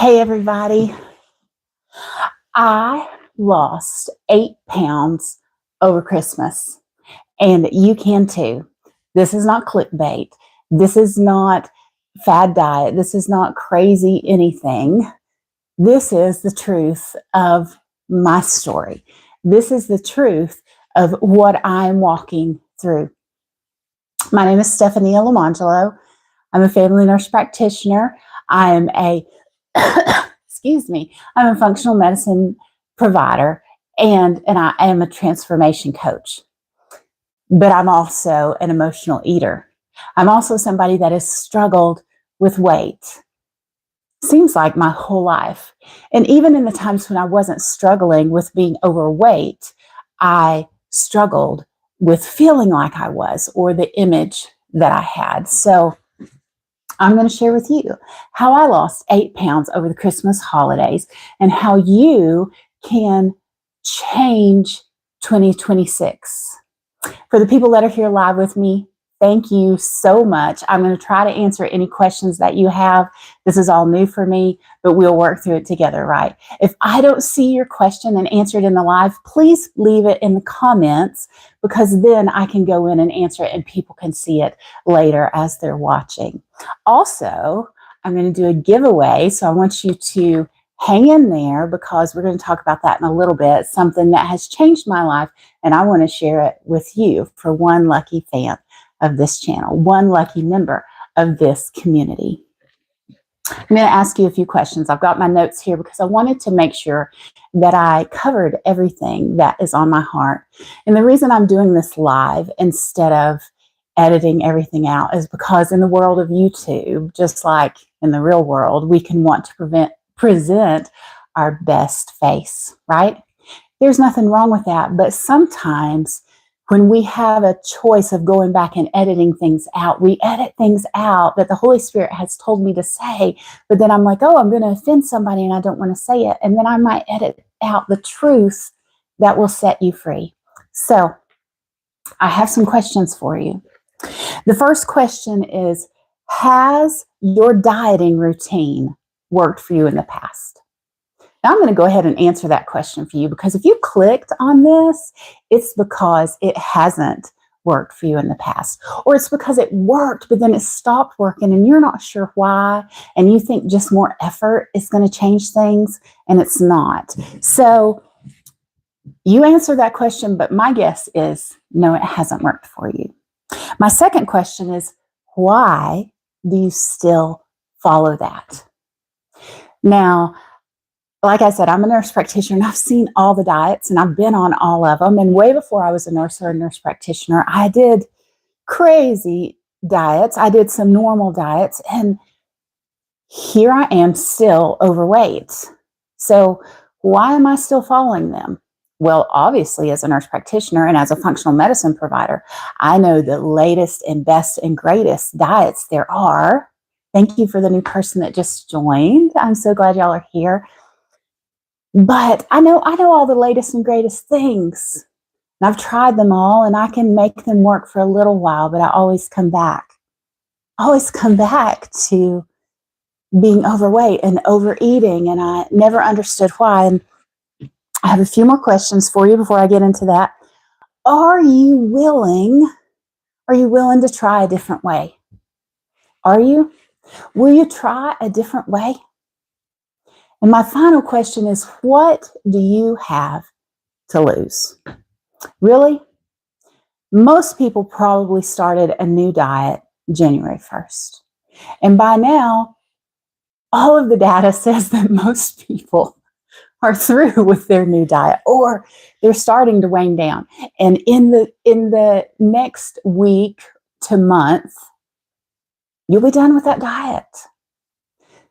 Hey, everybody. I lost 8 pounds over Christmas, and you can too. This is not clickbait. This is not fad diet. This is not crazy anything. This is the truth of my story. This is the truth of what I'm walking through. My name is Stephanie Lamangelo. I'm a family nurse practitioner. I am a I'm a functional medicine provider and I am a transformation coach. But I'm also an emotional eater. I'm also somebody that has struggled with weight. Seems like my whole life. And even in the times when I wasn't struggling with being overweight, I struggled with feeling like I was or the image that I had. So I'm going to share with you how I lost 8 pounds over the Christmas holidays and how you can change 2026. For the people that are here live with me, thank you so much. I'm going to try to answer any questions that you have. This is all new for me, but we'll work through it together, right? If I don't see your question and answer it in the live, please leave it in the comments because then I can go in and answer it and people can see it later as they're watching. Also, I'm going to do a giveaway, so I want you to hang in there because we're going to talk about that in a little bit, something that has changed my life, and I want to share it with you for one lucky fan of this channel, one lucky member of this community. I'm going to ask you a few questions. I've got my notes here because I wanted to make sure that I covered everything that is on my heart. And the reason I'm doing this live instead of editing everything out is because in the world of YouTube, just like in the real world, we can want to present our best face, right? There's nothing wrong with that. But sometimes when we have a choice of going back and editing things out, we edit things out that the Holy Spirit has told me to say, but then I'm like, oh, I'm going to offend somebody and I don't want to say it. And then I might edit out the truth that will set you free. So I have some questions for you. The first question is, has your dieting routine worked for you in the past? Now I'm going to go ahead and answer that question for you because if you clicked on this, it's because it hasn't worked for you in the past, or it's because it worked, but then it stopped working and you're not sure why, and you think just more effort is going to change things, and it's not. So you answer that question, but my guess is no, it hasn't worked for you. My second question is, why do you still follow that? Now, like I said, I'm a nurse practitioner and I've seen all the diets and I've been on all of them. And way before I was a nurse or a nurse practitioner, I did crazy diets. I did some normal diets and here I am still overweight. So why am I still following them? Well, obviously, as a nurse practitioner and as a functional medicine provider, I know the latest and best and greatest diets there are. Thank you for the new person that just joined. I'm so glad y'all are here. But I know all the latest and greatest things. And I've tried them all and I can make them work for a little while, but I always come back. I always come back to being overweight and overeating, and I never understood why. And I have a few more questions for you before I get into that. Are you willing to try a different way? Are you? Will you try a different way? And my final question is, what do you have to lose? Really? Most people probably started a new diet January 1st. And by now, all of the data says that most people are through with their new diet or they're starting to wane down. And in the next week to month, you'll be done with that diet.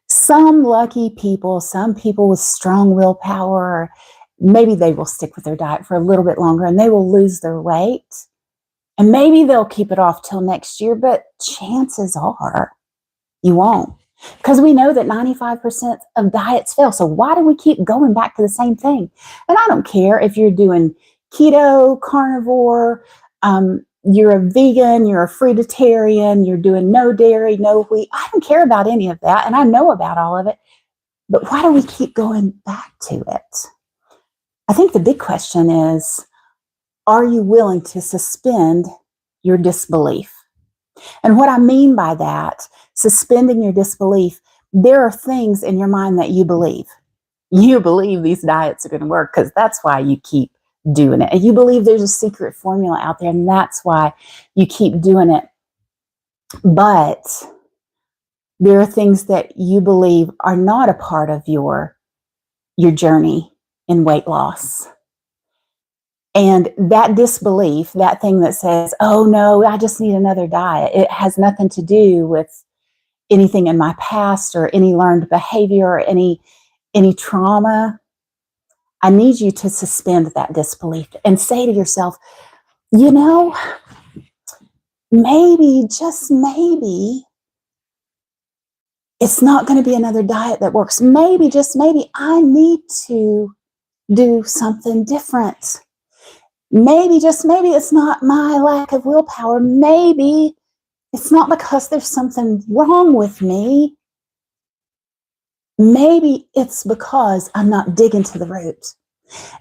Some lucky people, some people with strong willpower, maybe they will stick with their diet for a little bit longer and they will lose their weight. And maybe they'll keep it off till next year, but chances are you won't. Because we know that 95% of diets fail. So why do we keep going back to the same thing? And I don't care if you're doing keto, carnivore, you're a vegan, you're a fruitarian, you're doing no dairy, no wheat. I don't care about any of that. And I know about all of it. But why do we keep going back to it? I think the big question is, are you willing to suspend your disbelief? And what I mean by that, suspending your disbelief, there are things in your mind that you believe. You believe these diets are going to work because that's why you keep doing it. And you believe there's a secret formula out there, and that's why you keep doing it. But there are things that you believe are not a part of your journey in weight loss. And that disbelief, that thing that says, oh no, I just need another diet, it has nothing to do with anything in my past or any learned behavior or any trauma. I need you to suspend that disbelief and say to yourself, maybe, just maybe, it's not going to be another diet that works. Maybe, just maybe, I need to do something different. Maybe, just maybe, it's not my lack of willpower. Maybe it's not because there's something wrong with me. Maybe it's because I'm not digging to the root.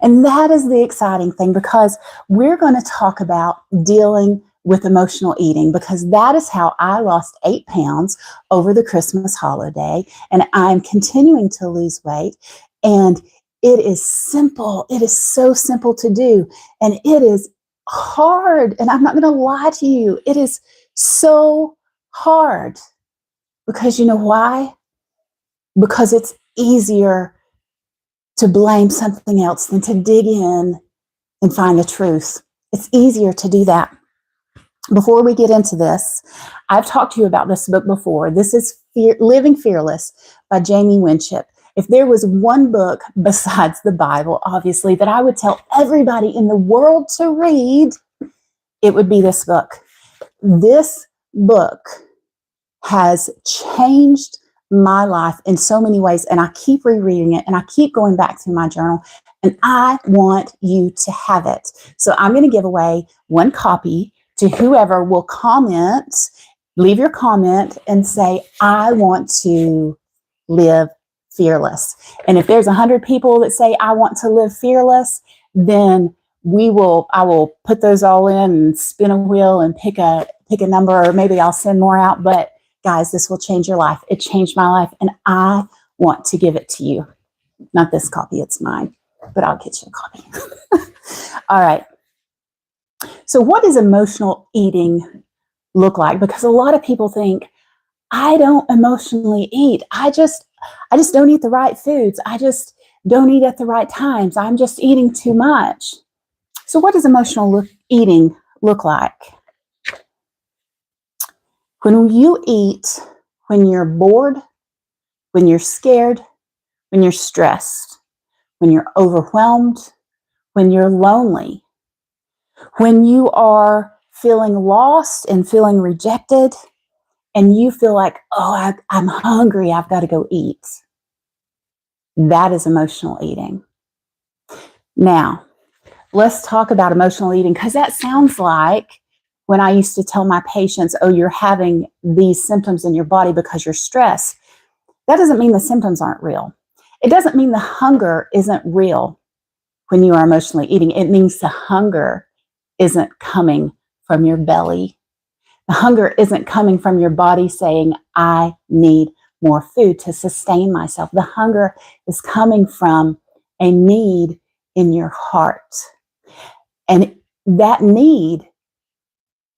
And that is the exciting thing, because we're going to talk about dealing with emotional eating, because that is how I lost 8 pounds over the Christmas holiday. And I'm continuing to lose weight. And it is simple. It is so simple to do. And it is hard. And I'm not going to lie to you. It is so hard. Because you know why? Because it's easier to blame something else than to dig in and find the truth. It's easier to do that. Before we get into this, I've talked to you about this book before. This is Living Fearless by Jamie Winship. If there was one book besides the Bible, obviously, that I would tell everybody in the world to read, it would be this book. This book has changed my life in so many ways, and I keep rereading it, and I keep going back through my journal, and I want you to have it. So I'm going to give away one copy to whoever will comment, leave your comment, and say, I want to live fearless. And if there's 100 people that say, I want to live fearless, then I will put those all in and spin a wheel and pick a number, or maybe I'll send more out. But guys, this will change your life. It changed my life, and I want to give it to you. Not this copy, it's mine, but I'll get you a copy. All right. So what does emotional eating look like? Because a lot of people think, I don't emotionally eat. I just don't eat the right foods. I just don't eat at the right times. I'm just eating too much. So what does emotional eating look like? When you eat, when you're bored, when you're scared, when you're stressed, when you're overwhelmed, when you're lonely, when you are feeling lost and feeling rejected, and you feel like, oh, I'm hungry, I've got to go eat. That is emotional eating. Now, let's talk about emotional eating, because that sounds like when I used to tell my patients, oh, you're having these symptoms in your body because you're stressed. That doesn't mean the symptoms aren't real. It doesn't mean the hunger isn't real when you are emotionally eating. It means the hunger isn't coming from your belly. The hunger isn't coming from your body saying, I need more food to sustain myself. The hunger is coming from a need in your heart. And that need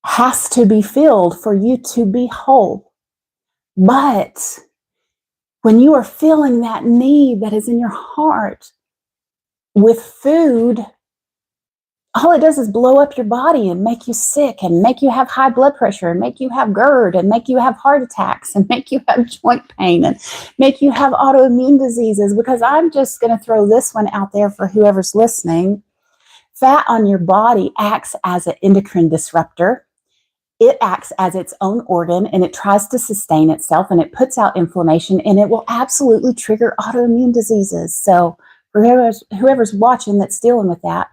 has to be filled for you to be whole. But when you are filling that need that is in your heart with food, all it does is blow up your body and make you sick and make you have high blood pressure and make you have GERD and make you have heart attacks and make you have joint pain and make you have autoimmune diseases. Because I'm just going to throw this one out there for whoever's listening. Fat on your body acts as an endocrine disruptor. It acts as its own organ, and it tries to sustain itself, and it puts out inflammation, and it will absolutely trigger autoimmune diseases. So for whoever's watching that's dealing with that,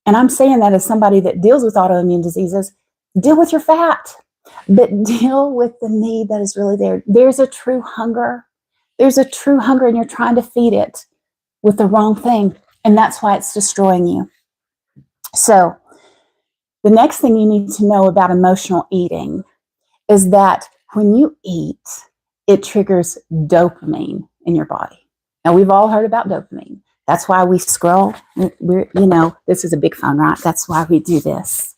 and I'm saying that as somebody that deals with autoimmune diseases, deal with your fat, but deal with the need that is really there. There's a true hunger. There's a true hunger and you're trying to feed it with the wrong thing. And that's why it's destroying you. So the next thing you need to know about emotional eating is that when you eat, it triggers dopamine in your body. Now, we've all heard about dopamine. That's why we scroll. This is a big phone, right? That's why we do this.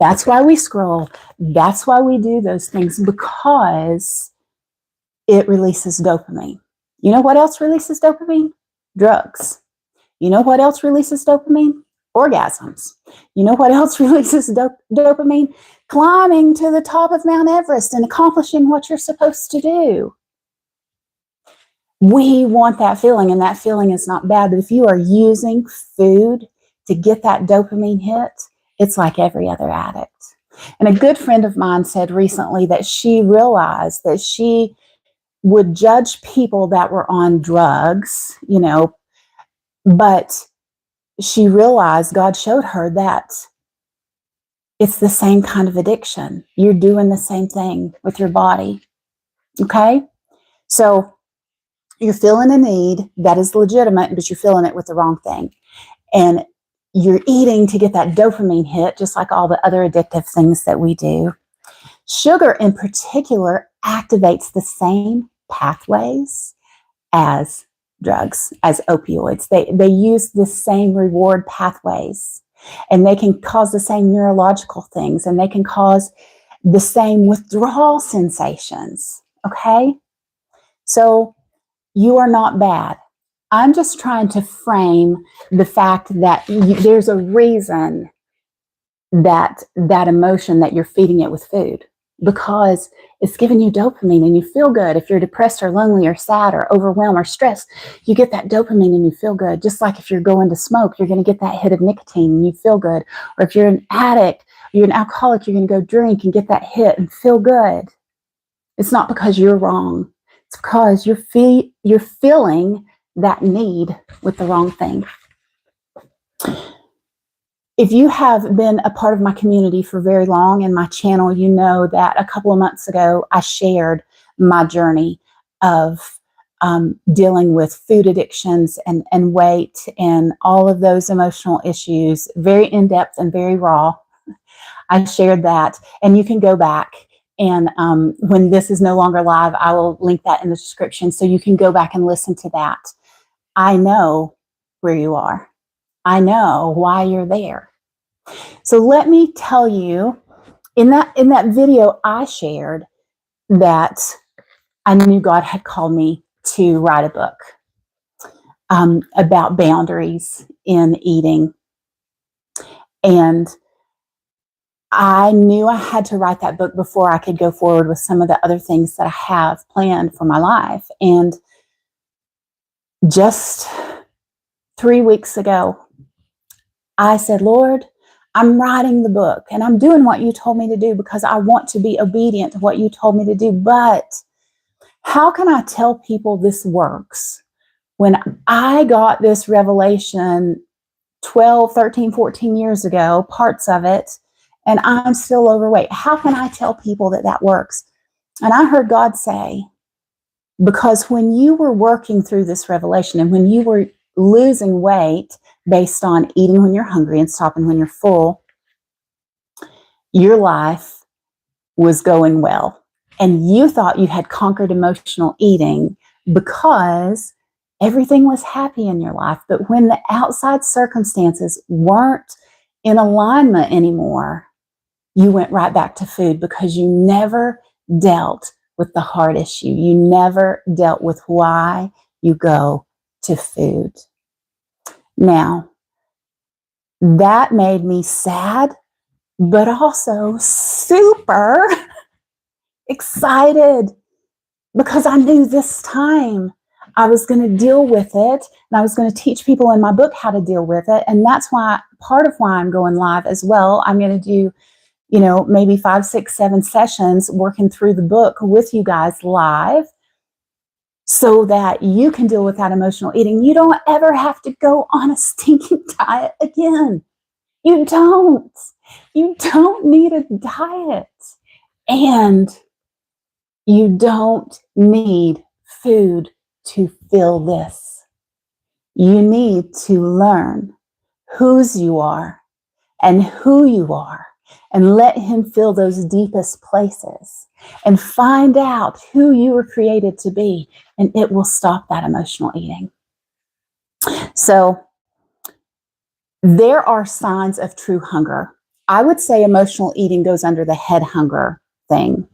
That's why we scroll. That's why we do those things, because it releases dopamine. You know what else releases dopamine? Drugs. You know what else releases dopamine? Orgasms. You know what else releases dopamine? Climbing to the top of Mount Everest and accomplishing what you're supposed to do. We want that feeling, and that feeling is not bad. But if you are using food to get that dopamine hit, it's like every other addict. And a good friend of mine said recently that she realized that she would judge people that were on drugs, but she realized God showed her that it's the same kind of addiction. You're doing the same thing with your body. Okay? So you're feeling a need that is legitimate, but you're feeling it with the wrong thing. And you're eating to get that dopamine hit, just like all the other addictive things that we do. Sugar in particular activates the same pathways as drugs, as opioids. They use the same reward pathways, and they can cause the same neurological things, and they can cause the same withdrawal sensations. Okay? So you are not bad. I'm just trying to frame the fact that there's a reason that emotion that you're feeding it with food, because it's giving you dopamine and you feel good. If you're depressed or lonely or sad or overwhelmed or stressed, you get that dopamine and you feel good. Just like if you're going to smoke, you're going to get that hit of nicotine and you feel good. Or if you're an addict, you're an alcoholic, you're going to go drink and get that hit and feel good. It's not because you're wrong. It's because you're feeling that need with the wrong thing. If you have been a part of my community for very long in my channel, you know that a couple of months ago, I shared my journey of dealing with food addictions and weight and all of those emotional issues, very in-depth and very raw. I shared that, and you can go back. And when this is no longer live, I will link that in the description so you can go back and listen to that. I know where you are. I know why you're there. So let me tell you, in that video, I shared that I knew God had called me to write a book about boundaries in eating. And I knew I had to write that book before I could go forward with some of the other things that I have planned for my life. And just 3 weeks ago, I said, Lord, I'm writing the book and I'm doing what you told me to do because I want to be obedient to what you told me to do. But how can I tell people this works when I got this revelation 12, 13, 14 years ago, parts of it, and I'm still overweight? How can I tell people that works? And I heard God say, because when you were working through this revelation and when you were losing weight based on eating when you're hungry and stopping when you're full, your life was going well. And you thought you had conquered emotional eating because everything was happy in your life. But when the outside circumstances weren't in alignment anymore, you went right back to food because you never dealt with the heart issue. You never dealt with why you go to food. Now, that made me sad, but also super excited because I knew this time I was going to deal with it and I was going to teach people in my book how to deal with it. And that's why, part of why I'm going live as well. I'm going to do, maybe 5, 6, 7 sessions working through the book with you guys live so that you can deal with that emotional eating. You don't ever have to go on a stinking diet again. You don't. You don't need a diet. And you don't need food to fill this. You need to learn whose you are and who you are, and let him fill those deepest places and find out who you were created to be, and it will stop that emotional eating. So there are signs of true hunger. I would say emotional eating goes under the head hunger thing.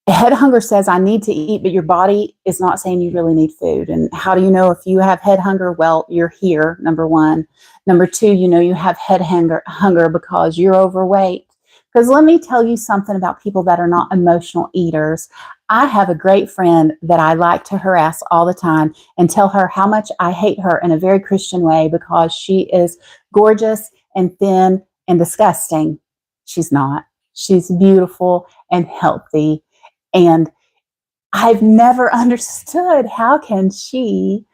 Head hunger says, I need to eat, but your body is not saying you really need food. And how do you know if you have head hunger? Well, you're here, number one. Number two, you know you have head hunger because you're overweight. Because let me tell you something about people that are not emotional eaters. I have a great friend that I like to harass all the time and tell her how much I hate her in a very Christian way because she is gorgeous and thin and disgusting. She's not. She's beautiful and healthy. And I've never understood how can she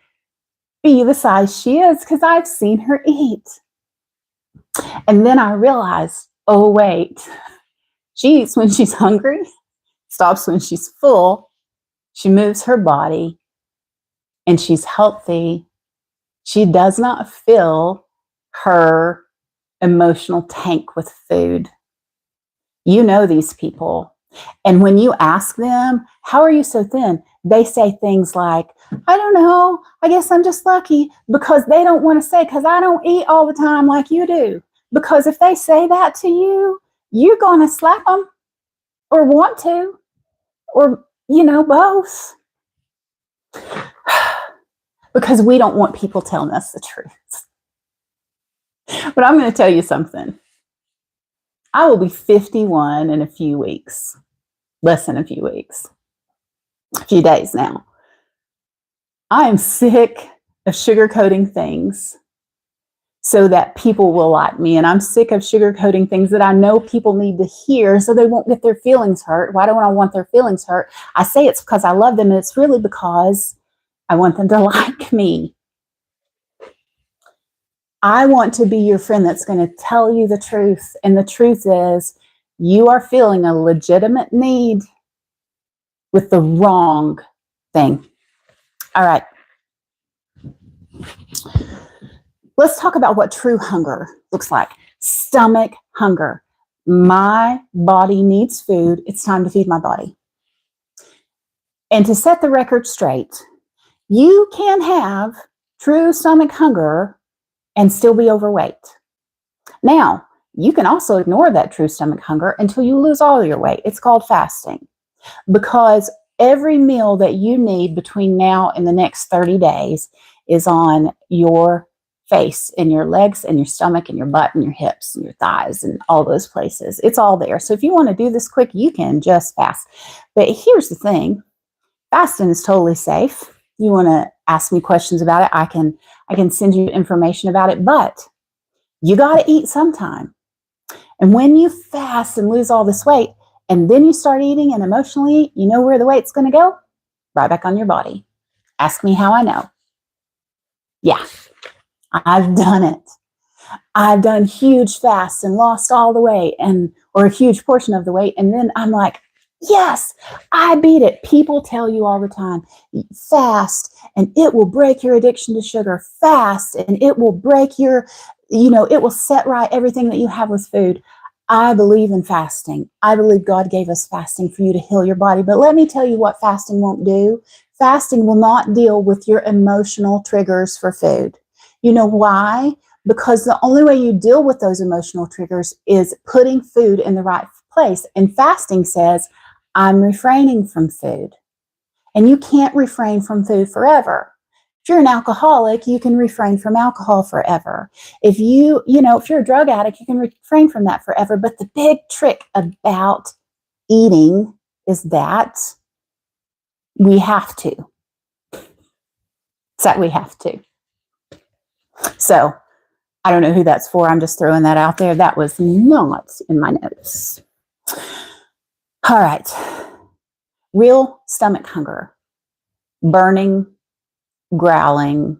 be the size she is, because I've seen her eat. And then I realized, oh, wait, she eats when she's hungry, stops when she's full, she moves her body, and she's healthy. She does not fill her emotional tank with food. You know these people. And when you ask them, how are you so thin? They say things like, I don't know, I guess I'm just lucky, because they don't want to say, because I don't eat all the time like you do. Because if they say that to you, you're going to slap them or want to, or, both. Because we don't want people telling us the truth. But I'm going to tell you something. I will be 51 in a few weeks. Less than a few weeks. A few days now. I am sick of sugarcoating things so that people will like me. And I'm sick of sugarcoating things that I know people need to hear so they won't get their feelings hurt. Why don't I want their feelings hurt? I say it's because I love them, and it's really because I want them to like me. I want to be your friend that's going to tell you the truth. And the truth is, you are feeling a legitimate need with the wrong thing. All right. Let's talk about what true hunger looks like. Stomach hunger. My body needs food. It's time to feed my body. And to set the record straight, you can have true stomach hunger and still be overweight. Now, you can also ignore that true stomach hunger until you lose all your weight. It's called fasting. Because every meal that you need between now and the next 30 days is on your face and your legs and your stomach and your butt and your hips and your thighs and all those places. It's all there. So if you want to do this quick, you can just fast. But here's the thing. Fasting is totally safe. You want to ask me questions about it, I can send you information about it, but you got to eat sometime. And when you fast and lose all this weight, and then you start eating and emotionally, you know where the weight's going to go? Right back on your body. Ask me how I know. Yeah, I've done it. I've done huge fasts and lost all the weight or a huge portion of the weight. And then I'm like, yes, I beat it. People tell you all the time, fast and it will break your addiction to sugar. Fast and it will break it will set right everything that you have with food. I believe in fasting. I believe God gave us fasting for you to heal your body. But let me tell you what fasting won't do. Fasting will not deal with your emotional triggers for food. You know why? Because the only way you deal with those emotional triggers is putting food in the right place. And fasting says, I'm refraining from food. And you can't refrain from food forever. If you're an alcoholic, you can refrain from alcohol forever. If if you're a drug addict, you can refrain from that forever. But the big trick about eating is that we have to. It's that we have to. So I don't know who that's for. I'm just throwing that out there. That was not in my notes. All right. Real stomach hunger. Burning, growling.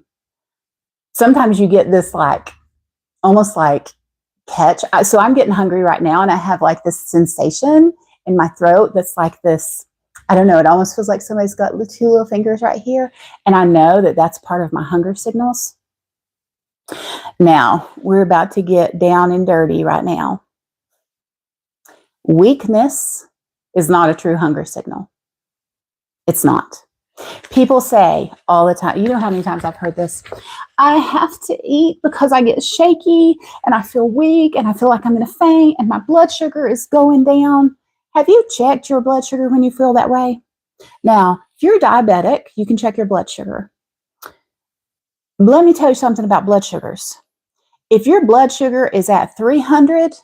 Sometimes you get this almost like catch. So I'm getting hungry right now and I have like this sensation in my throat that's like this I don't know. It almost feels like somebody's got two little fingers right here. And I know that that's part of my hunger signals. Now, we're about to get down and dirty right now. Weakness is not a true hunger signal. It's not. People say all the time, you know how many times I've heard this? I have to eat because I get shaky and I feel weak and I feel like I'm going to faint and my blood sugar is going down. Have you checked your blood sugar when you feel that way? Now, if you're diabetic, you can check your blood sugar. Let me tell you something about blood sugars. If your blood sugar is at 300,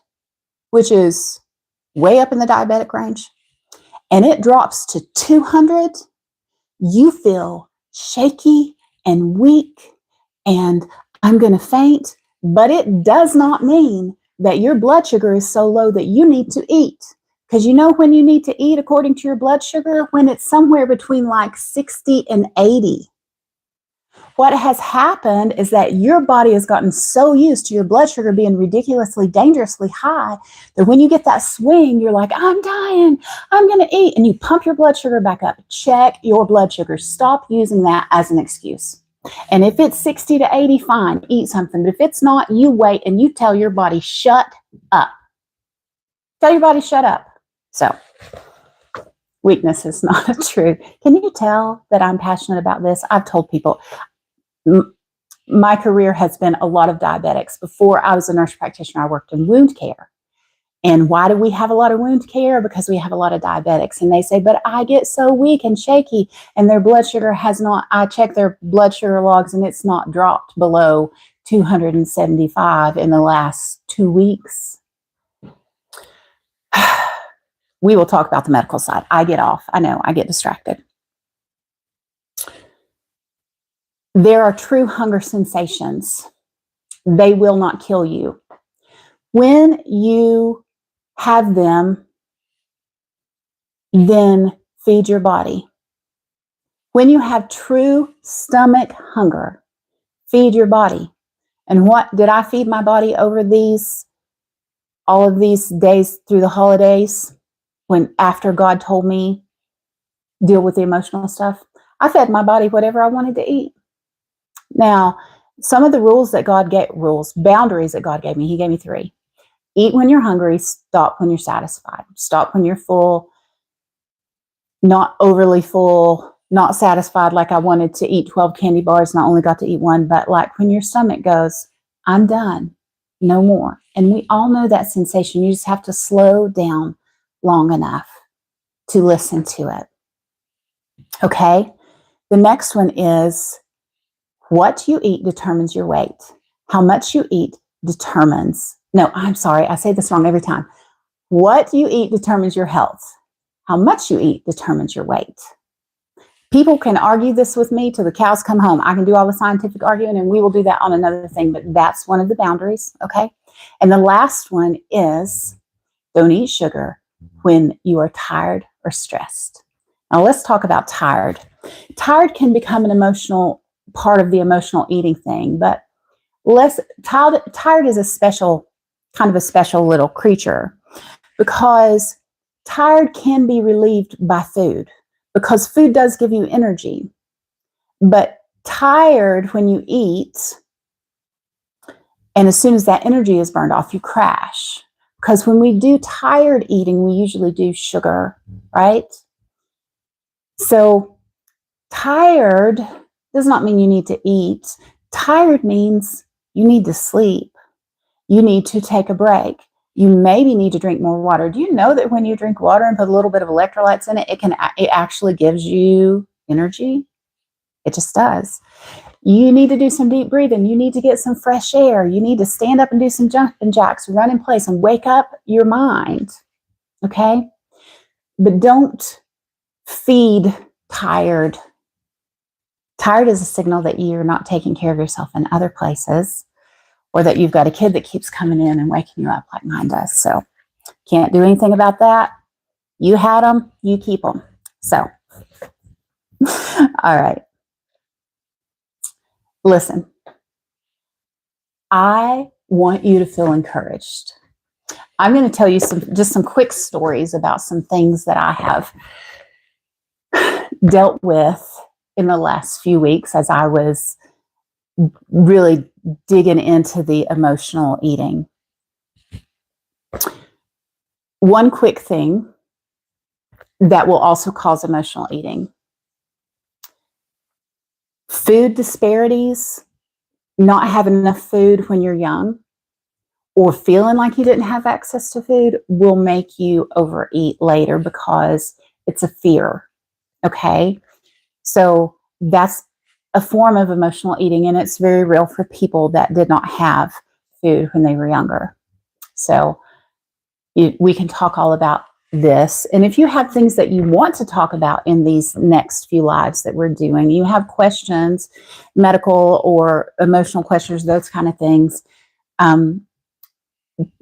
which is way up in the diabetic range, and it drops to 200, you feel shaky and weak and I'm going to faint, but it does not mean that your blood sugar is so low that you need to eat. Because you know when you need to eat according to your blood sugar? When it's somewhere between like 60 and 80. What has happened is that your body has gotten so used to your blood sugar being ridiculously, dangerously high that when you get that swing, you're like, I'm dying, I'm going to eat. And you pump your blood sugar back up. Check your blood sugar. Stop using that as an excuse. And if it's 60 to 80, fine, eat something. But if it's not, you wait and you tell your body, shut up. Tell your body, shut up. So, weakness is not a true. Can you tell that I'm passionate about this? I've told people, my career has been a lot of diabetics. Before I was a nurse practitioner, I worked in wound care. And why do we have a lot of wound care? Because we have a lot of diabetics. And they say, but I get so weak and shaky and their blood sugar has not, I check their blood sugar logs and it's not dropped below 275 in the last 2 weeks. We will talk about the medical side. I get off. I know, I get distracted. There are true hunger sensations. They will not kill you. When you have them, then feed your body. When you have true stomach hunger, feed your body. And what did I feed my body over all of these days through the holidays? When after God told me, deal with the emotional stuff, I fed my body whatever I wanted to eat. Now, some of the boundaries that God gave me, He gave me 3. Eat when you're hungry, stop when you're satisfied. Stop when you're full, not overly full, not satisfied like I wanted to eat 12 candy bars and I only got to eat 1, but like when your stomach goes, I'm done, no more. And we all know that sensation. You just have to slow down long enough to listen to it. Okay? The next one is what you eat determines your weight. How much you eat determines, no, I'm sorry, I say this wrong every time. What you eat determines your health. How much you eat determines your weight. People can argue this with me till the cows come home. I can do all the scientific arguing and we will do that on another thing, but that's one of the boundaries, okay? And the last one is don't eat sugar when you are tired or stressed. Now let's talk about tired. Tired can become an emotional part of the emotional eating thing, but tired is a special little creature because tired can be relieved by food because food does give you energy. But tired when you eat, and as soon as that energy is burned off, you crash. Because when we do tired eating, we usually do sugar, right? So tired does not mean you need to eat. Tired means you need to sleep. You need to take a break. You maybe need to drink more water. Do you know that when you drink water and put a little bit of electrolytes in it, it actually gives you energy? It just does. You need to do some deep breathing. You need to get some fresh air. You need to stand up and do some jumping jacks, run in place and wake up your mind. Okay? But don't feed tired. Tired is a signal that you're not taking care of yourself in other places, or that you've got a kid that keeps coming in and waking you up like mine does. So can't do anything about that. You had them, you keep them. So, all right. Listen, I want you to feel encouraged. I'm going to tell you some quick stories about some things that I have dealt with in the last few weeks as I was really digging into the emotional eating. One quick thing that will also cause emotional eating: food disparities, not having enough food when you're young, or feeling like you didn't have access to food will make you overeat later because it's a fear. Okay. So that's a form of emotional eating, and it's very real for people that did not have food when they were younger. So we can talk all about this. And if you have things that you want to talk about in these next few lives that we're doing, you have questions, medical or emotional questions, those kind of things,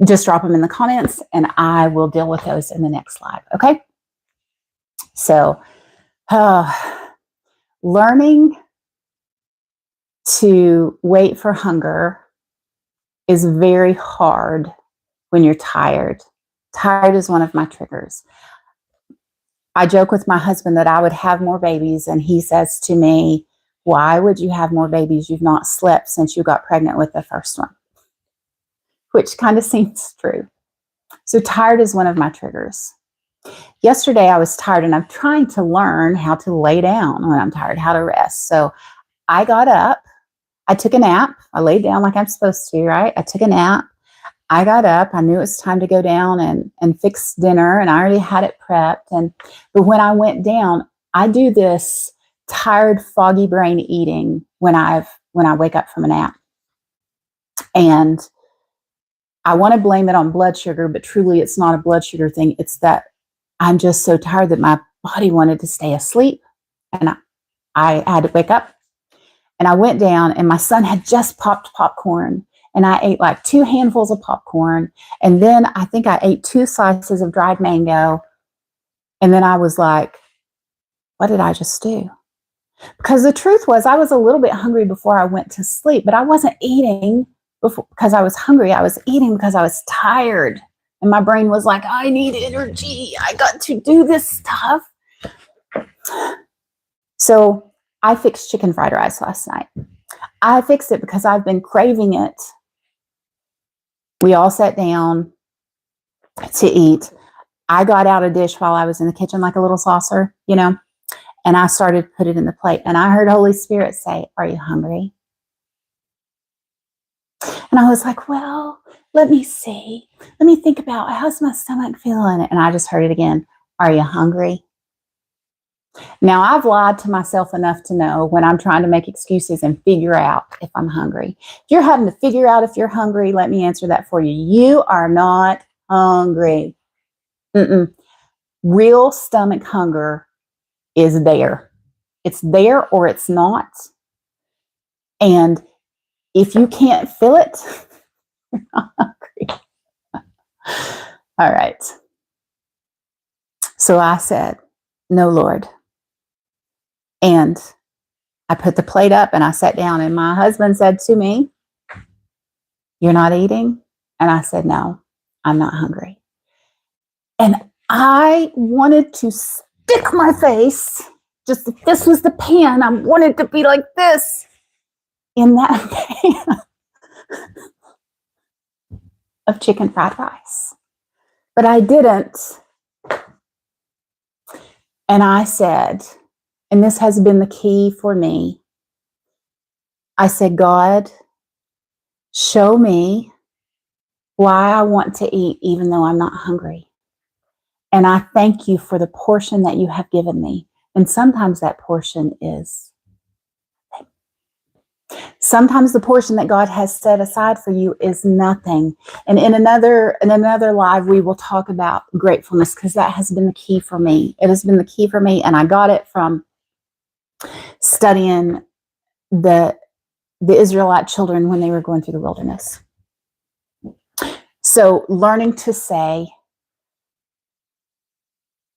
just drop them in the comments and I will deal with those in the next live. Okay. So, learning to wait for hunger is very hard when you're tired. Tired is one of my triggers. I joke with my husband that I would have more babies, and he says to me, "Why would you have more babies? You've not slept since you got pregnant with the first one," which kind of seems true. So tired is one of my triggers. Yesterday I was tired, and I'm trying to learn how to lay down when I'm tired, how to rest. So I got up, I took a nap, I laid down like I'm supposed to, right? I took a nap, I got up, I knew it was time to go down and fix dinner, and I already had it prepped. But when I went down, I do this tired, foggy brain eating when I wake up from a nap. And I want to blame it on blood sugar, but truly it's not a blood sugar thing. It's that I'm just so tired that my body wanted to stay asleep. And I had to wake up. And I went down, and my son had just popped popcorn. And I ate like 2 handfuls of popcorn. And then I think I ate 2 slices of dried mango. And then I was like, what did I just do? Because the truth was, I was a little bit hungry before I went to sleep, but I wasn't eating because I was hungry. I was eating because I was tired. And my brain was like, I need energy. I got to do this stuff. So I fixed chicken fried rice last night. I fixed it because I've been craving it. We all sat down to eat. I got out a dish while I was in the kitchen, like a little saucer, and I started to put it in the plate. And I heard Holy Spirit say, "Are you hungry?" And I was like, well, let me see. Let me think about, how's my stomach feeling? And I just heard it again. "Are you hungry?" Now, I've lied to myself enough to know when I'm trying to make excuses and figure out if I'm hungry. If you're having to figure out if you're hungry, let me answer that for you. You are not hungry. Real stomach hunger is there. It's there or it's not. And if you can't feel it, you're not hungry. All right. So I said, "No, Lord." And I put the plate up and I sat down, and my husband said to me, "You're not eating?" And I said, "No, I'm not hungry." And I wanted to stick my face, just if this was the pan, I wanted to be like this in that pan of chicken fried rice. But I didn't. And I said, and this has been the key for me, I said, "God, show me why I want to eat even though I'm not hungry. And I thank you for the portion that you have given me." And sometimes that portion is, sometimes the portion that God has set aside for you is nothing. And in another live, we will talk about gratefulness, because that has been the key for me. It has been the key for me. And I got it from studying the Israelite children when they were going through the wilderness. So learning to say,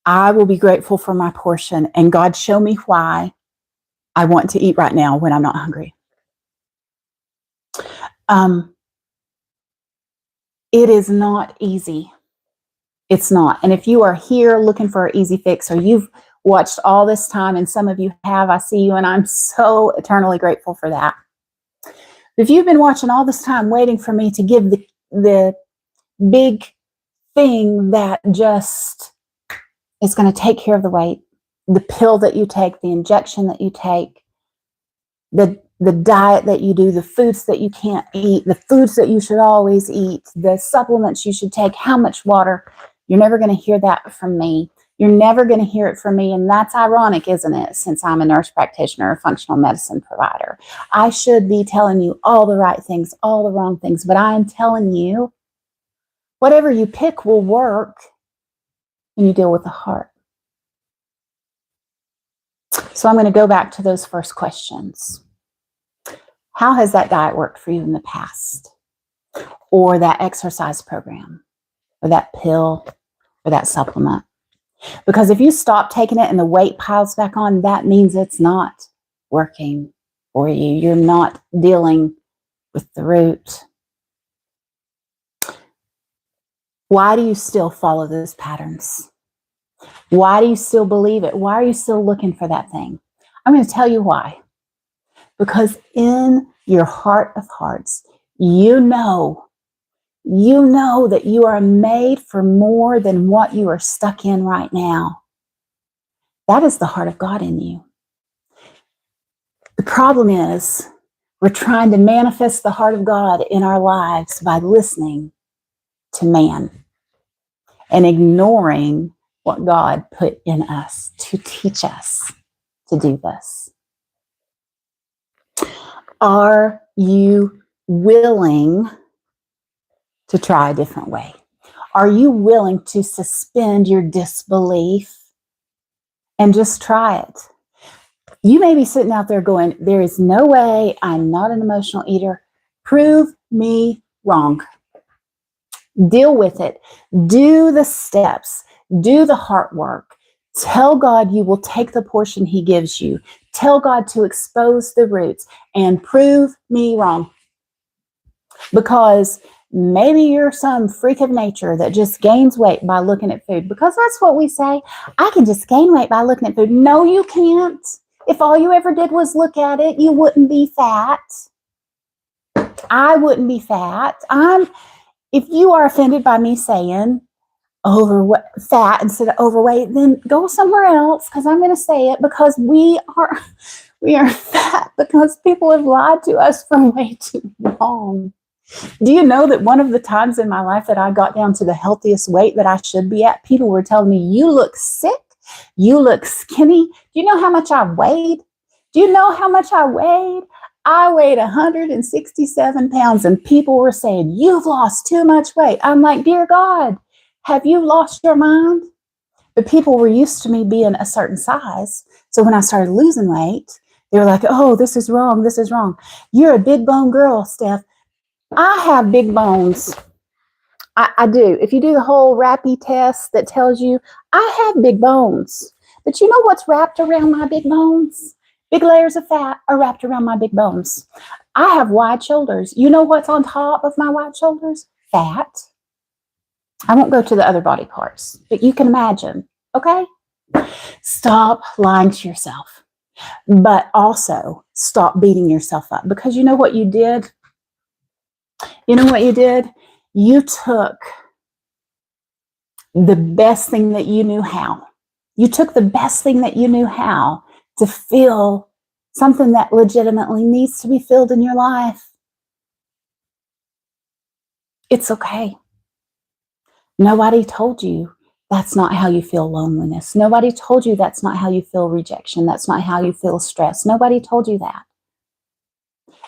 I will be grateful for my portion, and God, show me why I want to eat right now when I'm not hungry. It is not easy. It's not. And if you are here looking for an easy fix, or you've watched all this time, and some of you have. I see you, and I'm so eternally grateful for that. If you've been watching all this time waiting for me to give the big thing that just is going to take care of the weight, the pill that you take, the injection that you take, the diet that you do, the foods that you can't eat, the foods that you should always eat, the supplements you should take, how much water, you're never going to hear that from me. You're never going to hear it from me. And that's ironic, isn't it? Since I'm a nurse practitioner, a functional medicine provider, I should be telling you all the right things, all the wrong things. But I am telling you, whatever you pick will work when you deal with the heart. So I'm going to go back to those first questions. How has that diet worked for you in the past? Or that exercise program? Or that pill? Or that supplement? Because if you stop taking it and the weight piles back on, that means it's not working for you. You're not dealing with the root. Why do you still follow those patterns? Why do you still believe it? Why are you still looking for that thing? I'm going to tell you why. Because in your heart of hearts, you know that you are made for more than what you are stuck in right now. That is the heart of God in you. The problem is we're trying to manifest the heart of God in our lives by listening to man and ignoring what God put in us to teach us to do this. Are you willing to try a different way? Are you willing to suspend your disbelief and just try it? You may be sitting out there going, there is no way, I'm not an emotional eater. Prove me wrong. Deal with it. Do the steps. Do the heart work. Tell God you will take the portion he gives you. Tell God to expose the roots and prove me wrong. Because maybe you're some freak of nature that just gains weight by looking at food. Because that's what we say. I can just gain weight by looking at food. No, you can't. If all you ever did was look at it, you wouldn't be fat. I wouldn't be fat. If you are offended by me saying fat instead of overweight, then go somewhere else, because I'm going to say it, because we are fat because people have lied to us for way too long. Do you know that one of the times in my life that I got down to the healthiest weight that I should be at, people were telling me, you look sick, you look skinny. Do you know how much I weighed? Do you know how much I weighed? I weighed 167 pounds, and people were saying, you've lost too much weight. I'm like, dear God, have you lost your mind? But people were used to me being a certain size. So when I started losing weight, they were like, oh, this is wrong. This is wrong. You're a big bone girl, Steph. I have big bones. I do. If you do the whole Rappy test that tells you I have big bones, but you know what's wrapped around my big bones? Big layers of fat are wrapped around my big bones. I have wide shoulders. You know what's on top of my wide shoulders? Fat. I won't go to the other body parts, but you can imagine, okay? Stop lying to yourself, but also stop beating yourself up, because you know what you did? You know what you did? You took the best thing that you knew how. You took the best thing that you knew how to fill something that legitimately needs to be filled in your life. It's okay. Nobody told you that's not how you feel loneliness. Nobody told you that's not how you feel rejection. That's not how you feel stress. Nobody told you that.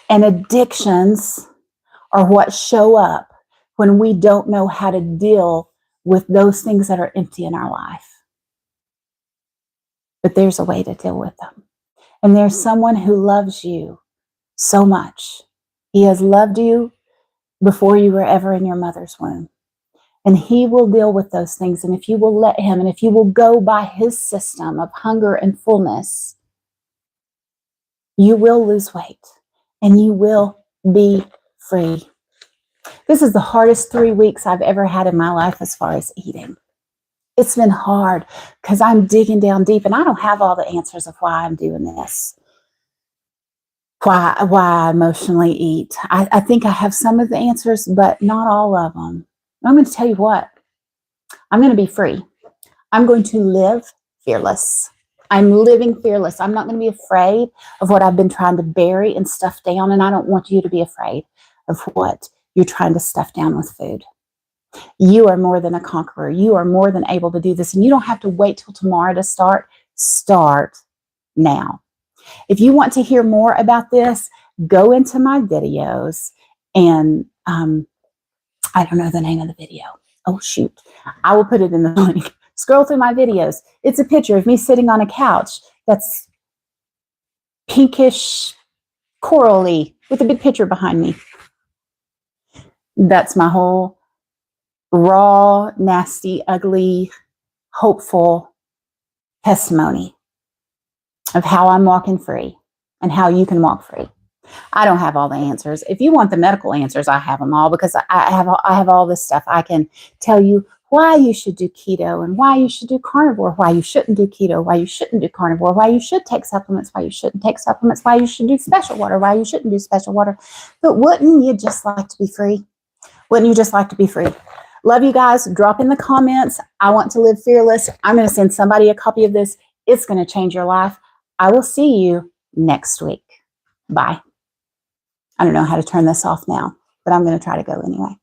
And addictions are what show up when we don't know how to deal with those things that are empty in our life. But there's a way to deal with them. And there's someone who loves you so much. He has loved you before you were ever in your mother's womb. And he will deal with those things. And if you will let him, and if you will go by his system of hunger and fullness, you will lose weight and you will be free. This is the hardest 3 weeks I've ever had in my life as far as eating. It's been hard because I'm digging down deep and I don't have all the answers of why I'm doing this. Why I emotionally eat. I think I have some of the answers, but not all of them. I'm going to tell you what. I'm going to be free. I'm going to live fearless. I'm living fearless. I'm not going to be afraid of what I've been trying to bury and stuff down. And I don't want you to be afraid of what you're trying to stuff down with food. You are more than a conqueror. You are more than able to do this. And you don't have to wait till tomorrow to start. Start now. If you want to hear more about this, go into my videos and I don't know the name of the video. Oh, shoot. I will put it in the link. Scroll through my videos. It's a picture of me sitting on a couch that's pinkish, corally, with a big picture behind me. That's my whole raw, nasty, ugly, hopeful testimony of how I'm walking free and how you can walk free. I don't have all the answers. If you want the medical answers, I have them all because I have all this stuff. I can tell you why you should do keto and why you should do carnivore, why you shouldn't do keto, why you shouldn't do carnivore, why you should take supplements, why you shouldn't take supplements, why you should do special water, why you shouldn't do special water. But wouldn't you just like to be free? Wouldn't you just like to be free? Love you guys. Drop in the comments. I want to live fearless. I'm going to send somebody a copy of this. It's going to change your life. I will see you next week. Bye. I don't know how to turn this off now, but I'm going to try to go anyway.